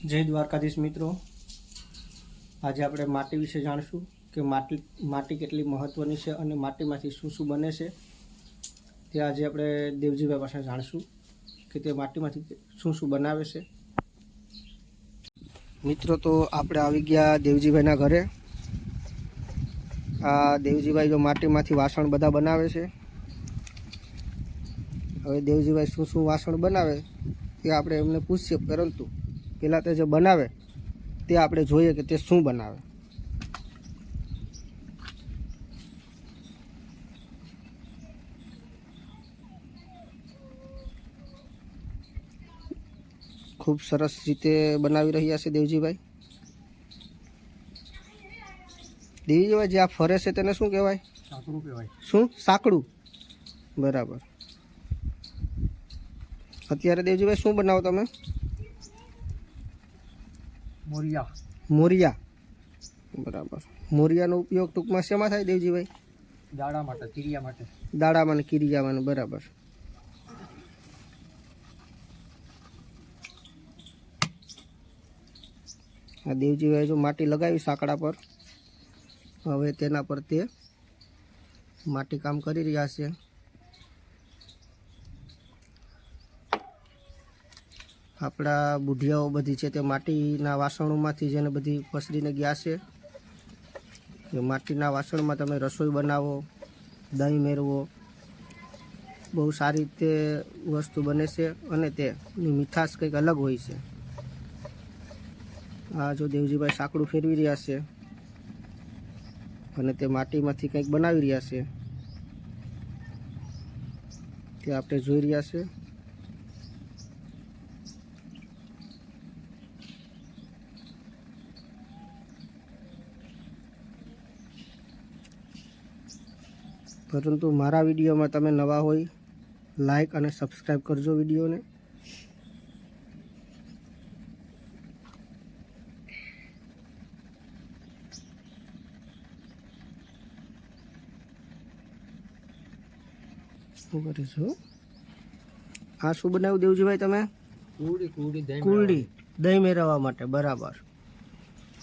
જય દ્વારકાધીશ મિત્રો, આજે આપણે માટી વિશે જાણશું કે માટી કેટલી મહત્ત્વની છે અને માટીમાંથી શું શું બને છે તે આજે આપણે દેવજીભાઈ પાસે જાણશું કે તે માટીમાંથી શું શું બનાવે છે। મિત્રો, તો આપણે આવી ગયા દેવજીભાઈના ઘરે। આ દેવજીભાઈ જો માટીમાંથી વાસણ બધા બનાવે છે। હવે દેવજીભાઈ શું શું વાસણ બનાવે તે આપણે એમને પૂછીએ, પરંતુ પહેલાં તે જે બનાવે તે આપણે જોઈએ કે તે શું બનાવે। ખૂબ સરસ રીતે બનાવી રહ્યા છે દેવજીભાઈ। દેવજીભાઈ, જે આ ફરે છે તેને શું કહેવાય? સાંકડું કહેવાય। શું? સાંકડું, બરાબર। અત્યારે દેવજીભાઈ શું બનાવો તમે? મોરિયા। મોરિયા, બરાબર। મોરિયાનો ઉપયોગ ટૂંકમાં શેમાં થાય દેવજીભાઈ? દાડા માટે, કીરિયા માટે। દાડામાં ને કીરિયામાં, બરાબર। આ દેવજીભાઈ જો માટી લગાવી સાંકડા પર, હવે તેના પર તે માટી કામ કરી રહ્યા છે। આપણા બુઢિયાઓ બધી છે તે માટીના વાસણોમાંથી જેને બધી પસરીને ગયા છે કે માટીના વાસણમાં તમે રસોઈ બનાવો, દહીં મેળવો, બહુ સારી રીતે વસ્તુ બને છે અને તેની મીઠાશ કંઈક અલગ હોય છે। આ જો દેવજીભાઈ સાંકડું ફેરવી રહ્યા છે અને તે માટીમાંથી કંઈક બનાવી રહ્યા છે તે આપણે જોઈ રહ્યા છે। પરંતુ મારા વિડીયોમાં તમે નવા હોય, લાઈક અને સબસ્ક્રાઈબ કરજો વિડીયોને। શું કરીશું? આ શું બનાવ્યું દેવજીભાઈ તમે? કુલડી, દહીં મેળવવા માટે, બરાબર।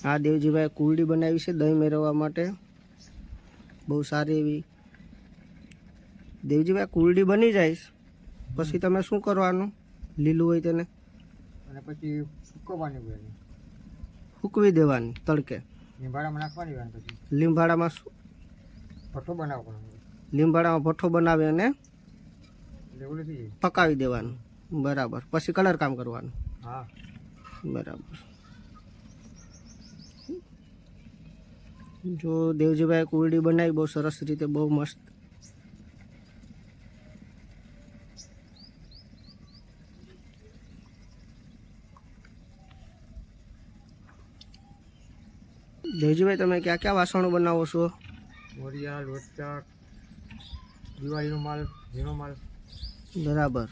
આ દેવજીભાઈ કુલડી બનાવી છે દહીં મેળવવા માટે, બહુ સારી એવી। દેવજીભાઈ, કુલડી બની જાય પછી તમે શું કરવાનું? લીલું હોય તેને અને પછી સૂકવવાની હોય, સૂકવી દેવાની તડકે, લીંબાડામાં નાખવાની હોય। પછી લીંબાડામાં ભઠ્ઠો બનાવવાનો, લીંબાડામાં ભઠ્ઠો બનાવી અને એટલે ઓલું થઈ જાય, પકાવી દેવાનું, બરાબર। પછી કલર કામ કરવાનું, હા, બરાબર। જો દેવજીભાઈ કુલડી બનાવી બહુ સરસ રીતે, બહુ મસ્ત। દેવજીભાઈ, તમે ક્યાં ક્યાં વાસણો બનાવો છો? મોરિયા, લોચા, દિવાળીનો માલ, ઝીણો માલ, બરાબર।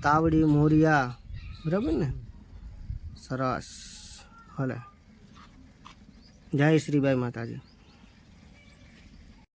તાવડી, મોરિયા, બરાબર ને? સરસ, ભલે। જય શ્રી બાઈ માતાજી।